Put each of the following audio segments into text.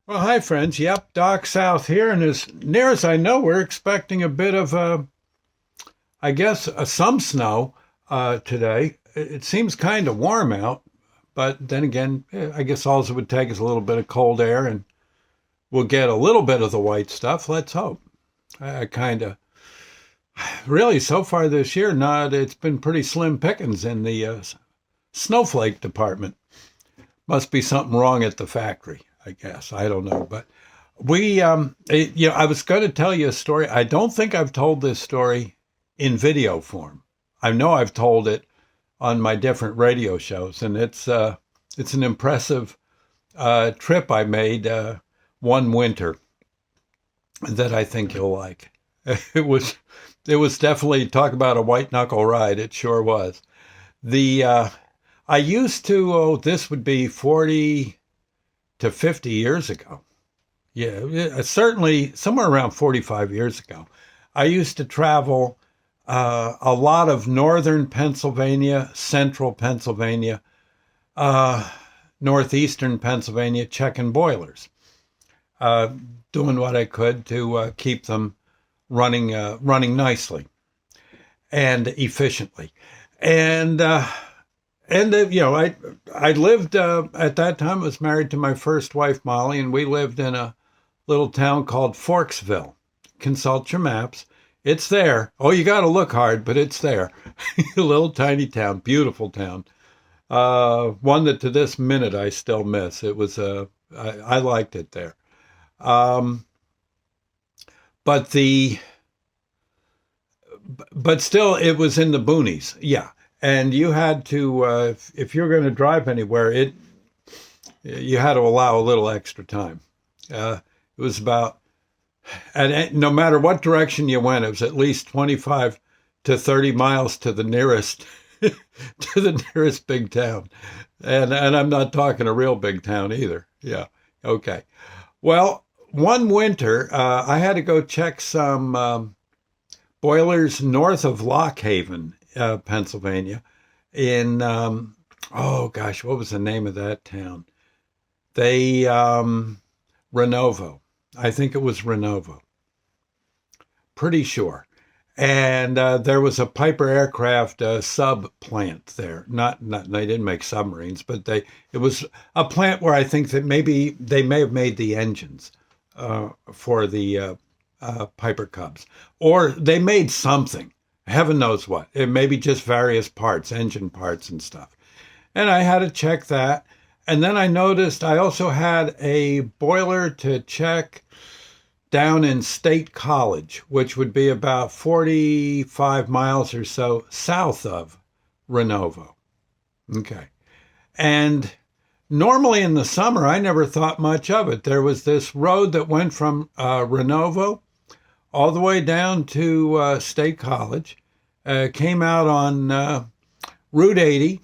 Well, hi, friends. Yep, Doc South here. And as near as I know, we're expecting a bit of, I guess, some snow today. It seems kind of warm out, but then again, I guess all it would take is a little bit of cold air and we'll get a little bit of the white stuff. Let's hope. I kind of, really, so far this year, it's been pretty slim pickings in the snowflake department. Must be something wrong at the factory, I guess. I don't know. But I was going to tell you a story. I don't think I've told this story in video form. I know I've told it on my different radio shows, and it's an impressive trip I made one winter that I think you'll like. It was it was definitely talk about a white knuckle ride. It sure was. The I used to. Oh, this would be 40 to 50 years ago. Yeah, certainly somewhere around 45 years ago. I used to travel a lot of northern Pennsylvania, central Pennsylvania, uh, northeastern Pennsylvania, checking boilers, uh, doing what I could to keep them running nicely and efficiently. And I lived at that time. I was married to my first wife, Molly, and we lived in a little town called Forksville. Consult your maps. It's there. Oh, you got to look hard, but it's there. A little tiny town, beautiful town. One that to this minute I still miss. I liked it there. Um, but the but still, it was in the boonies. Yeah, and you had to if you're going to drive anywhere, it you had to allow a little extra time. It was about and no matter what direction you went, it was at least 25 to 30 miles to the nearest to the nearest big town, and I'm not talking a real big town either. Yeah, okay. Well, one winter, I had to go check some boilers north of Lock Haven, Pennsylvania, in oh gosh, what was the name of that town? They Renovo. I think it was Renovo. Pretty sure. And there was a Piper aircraft sub plant there. Not they didn't make submarines, but it was a plant where I think that maybe they may have made the engines for the Piper Cubs, or they made something. Heaven knows what. It may be just various parts, engine parts and stuff. And I had to check that. And then I noticed I also had a boiler to check down in State College, which would be about 45 miles or so south of Renovo. Okay. And normally in the summer, I never thought much of it. There was this road that went from Renovo all the way down to State College, came out on Route 80,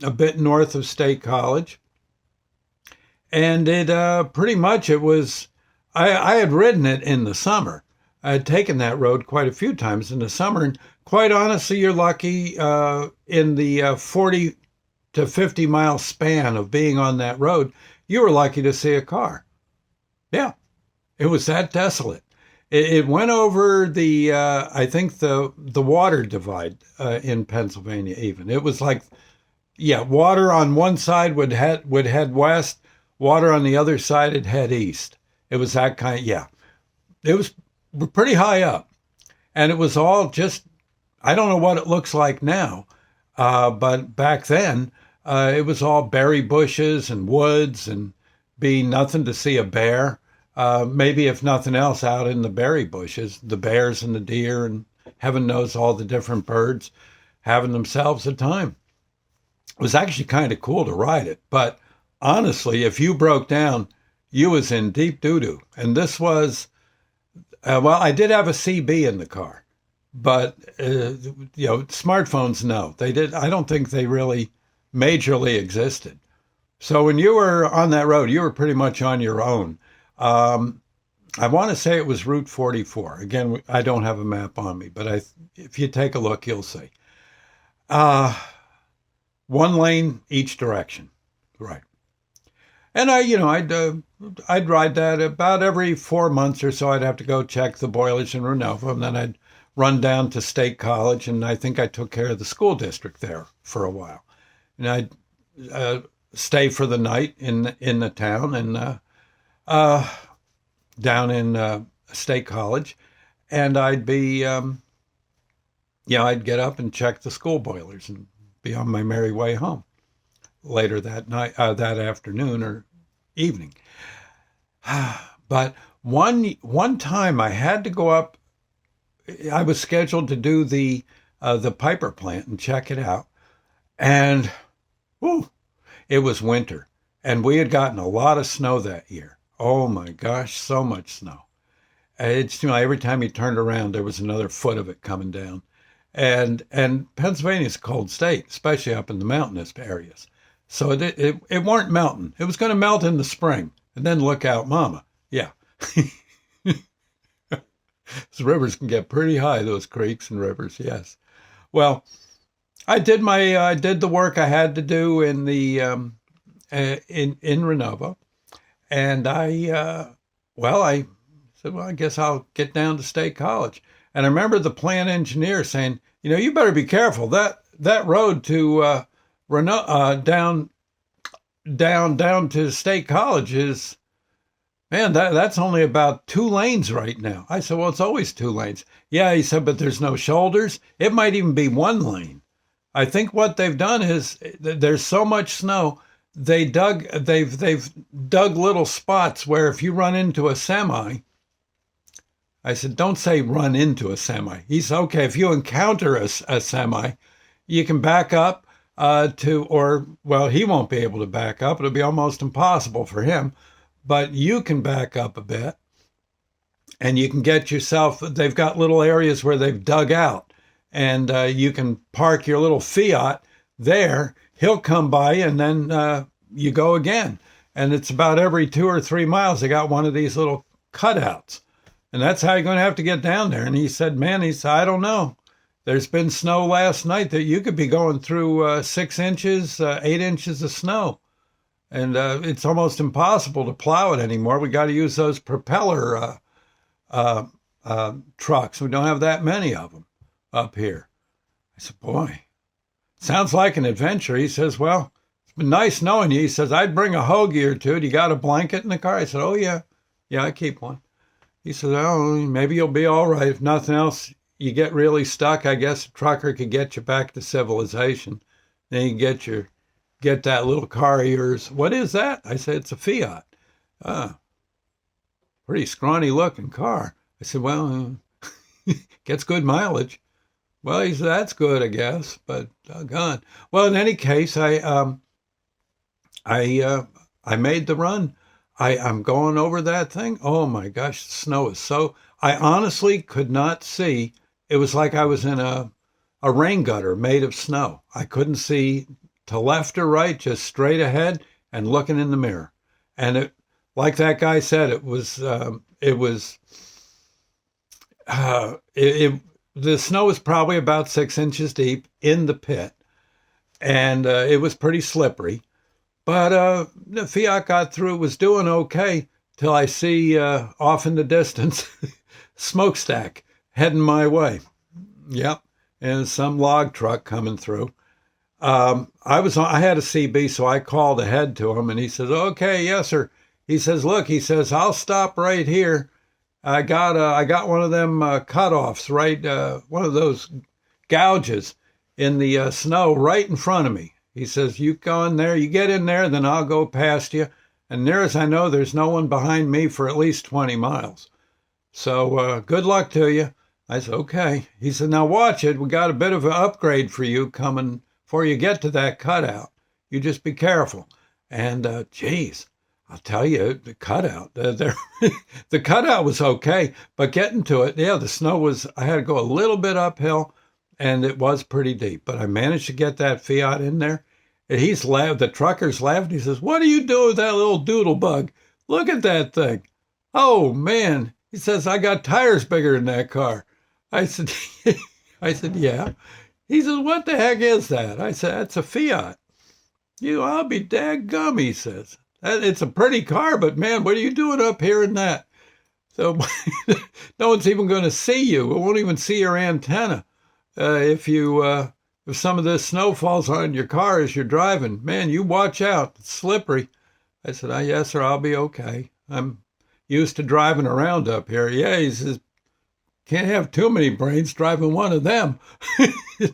a bit north of State College. And it pretty much it was I had ridden it in the summer. I had taken that road quite a few times in the summer, and quite honestly, you're lucky in the 40 to 50 mile span of being on that road. You were lucky to see a car. Yeah, it was that desolate. It went over the I think the water divide in Pennsylvania. Even it was like yeah, water on one side would head west, water on the other side would head east. It was that kind. Yeah, it was pretty high up, and it was all just. I don't know what it looks like now, but back then it was all berry bushes and woods and be nothing to see a bear. Maybe if nothing else, out in the berry bushes, the bears and the deer and heaven knows all the different birds having themselves a time. It was actually kind of cool to ride it, but honestly, if you broke down, you was in deep doo doo. And this was well, I did have a CB in the car, but smartphones, no, they did. I don't think they really majorly existed. So when you were on that road, you were pretty much on your own. Um, I want to say it was Route 44. Again, I don't have a map on me, but if you take a look, you'll see. Uh, One lane each direction. Right. And I'd I'd ride that about every 4 months or so. I'd have to go check the boilers in Renovo, and then I'd run down to State College, and I think I took care of the school district there for a while. And I'd uh, stay for the night in the town and uh, down in State College, and I'd get up and check the school boilers and be on my merry way home later that night, that afternoon or evening. But one time I had to go up. I was scheduled to do the Piper plant and check it out, and whew, it was winter, and we had gotten a lot of snow that year. Oh my gosh, so much snow! It's every time you turned around, there was another foot of it coming down, and Pennsylvania's a cold state, especially up in the mountainous areas. So it weren't melting. It was going to melt in the spring, and then look out, mama. Yeah. Those rivers can get pretty high, those creeks and rivers, yes. Well, I did the work I had to do in the in Renova, and I said, well, I guess I'll get down to State College. And I remember the plant engineer saying, you better be careful. That road to down down to State College is, man, that's only about 2 lanes right now. I said, well, it's always 2 lanes. Yeah, he said, but there's no shoulders. It might even be 1 lane. I think what they've done is there's so much snow, they've dug little spots where if you run into a semi, I said, don't say run into a semi. He said, okay, if you encounter a semi, you can back up well, he won't be able to back up. It'll be almost impossible for him. But you can back up a bit and you can get yourself, they've got little areas where they've dug out, and you can park your little Fiat there. He'll come by and then you go again. And it's about every 2 or 3 miles, they got one of these little cutouts. And that's how you're going to have to get down there. And he said, I don't know. There's been snow last night that you could be going through 6 inches, 8 inches of snow. And it's almost impossible to plow it anymore. We got to use those propeller trucks. We don't have that many of them up here. I said, boy, sounds like an adventure. He says, well, it's been nice knowing you. He says, I'd bring a hoagie or two. Do you got a blanket in the car? I said, oh, yeah. Yeah, I keep one. He said, oh, maybe you'll be all right. If nothing else, you get really stuck, I guess a trucker could get you back to civilization. Then you get that little car of yours. What is that? I said, it's a Fiat. Pretty scrawny looking car. I said, well, gets good mileage. Well, he said, that's good, I guess, but doggone. Well, in any case, I made the run. I'm going over that thing. Oh my gosh, the snow is so, I honestly could not see. It was like I was in a rain gutter made of snow. I couldn't see to left or right, just straight ahead and looking in the mirror. And it, like that guy said, the snow was probably about 6 inches deep in the pit, and it was pretty slippery. But the Fiat got through. It was doing okay till I see off in the distance smokestack heading my way. Yep, and some log truck coming through. I had a CB, so I called ahead to him, and he says, "Okay, yes, sir." He says, "Look," he says, "I'll stop right here. I got one of them cutoffs, right, one of those gouges in the snow right in front of me." He says, "You go in there, you get in there, then I'll go past you. And near as I know, there's no one behind me for at least 20 miles. So good luck to you." I said, "Okay." He said, "Now watch it. We got a bit of an upgrade for you coming before you get to that cutout. You just be careful." And geez, I'll tell you, the cutout, the cutout was okay, but getting to it, yeah, the snow was, I had to go a little bit uphill, and it was pretty deep. But I managed to get that Fiat in there. And the trucker's laughing. He says, "What are you doing with that little doodle bug? Look at that thing. Oh, man." He says, "I got tires bigger than that car." I said, "Yeah." He says, "What the heck is that?" I said, "That's a Fiat." "I'll be dadgum," he says. It's a pretty car, but man, what are you doing up here in that? So no one's even going to see you. We won't even see your antenna. If some of this snow falls on your car as you're driving, man, you watch out. It's slippery. I said, oh, yes, sir, I'll be okay. I'm used to driving around up here. Yeah, he says, can't have too many brains driving one of them.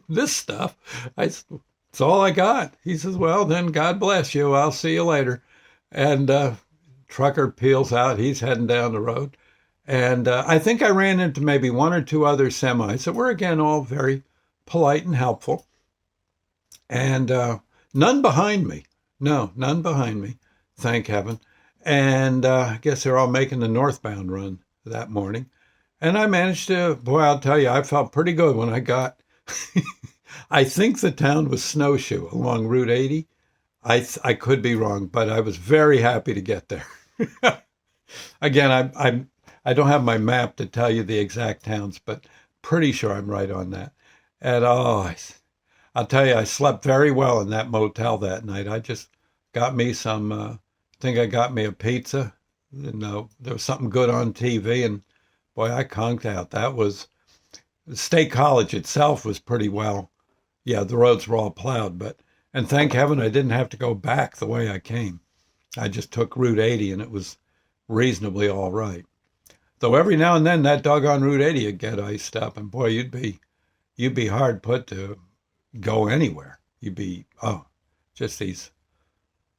This stuff. It's all I got. He says, well, then God bless you. I'll see you later. And trucker peels out. He's heading down the road. And I think I ran into maybe one or two other semis that were, again, all very polite and helpful. And none behind me. No, none behind me. Thank heaven. And I guess they're all making the northbound run that morning. And I managed to, boy, I'll tell you, I felt pretty good when I got, I think the town was Snowshoe along Route 80. I could be wrong, but I was very happy to get there. Again, I don't have my map to tell you the exact towns, but pretty sure I'm right on that. And I'll tell you, I slept very well in that motel that night. I just got me some, I think I got me a pizza. There was something good on TV, and boy, I conked out. State College itself was pretty well. Yeah, the roads were all plowed, and thank heaven I didn't have to go back the way I came. I just took Route 80 and it was reasonably all right. Though every now and then that doggone Route 80 would get iced up, and boy, you'd be hard put to go anywhere. You'd be, just these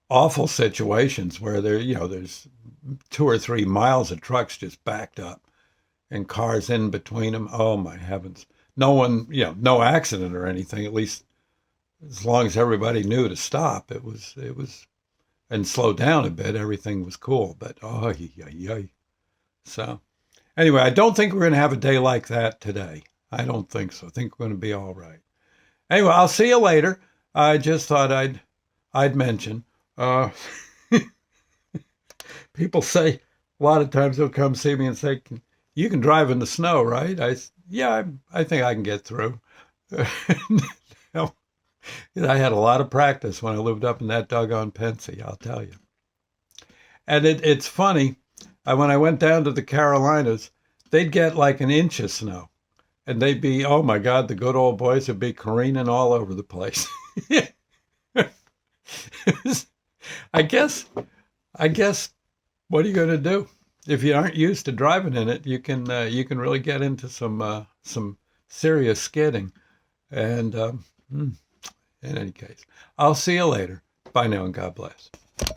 awful situations where there's 2 or 3 miles of trucks just backed up and cars in between them. Oh my heavens. No one, no accident or anything, at least as long as everybody knew to stop. It was, and slow down a bit, everything was cool, but So anyway, I don't think we're going to have a day like that today. I don't think so. I think we're going to be all right. Anyway, I'll see you later. I just thought I'd mention, people say, a lot of times they'll come see me and say, you can drive in the snow, right? Yeah, I think I can get through. I had a lot of practice when I lived up in that doggone Pensy, I'll tell you. And it's funny, when I went down to the Carolinas, they'd get like an inch of snow. And they'd be, oh my God, the good old boys would be careening all over the place. I guess, what are you going to do? If you aren't used to driving in it, you can really get into some serious skidding. And in any case, I'll see you later. Bye now and God bless.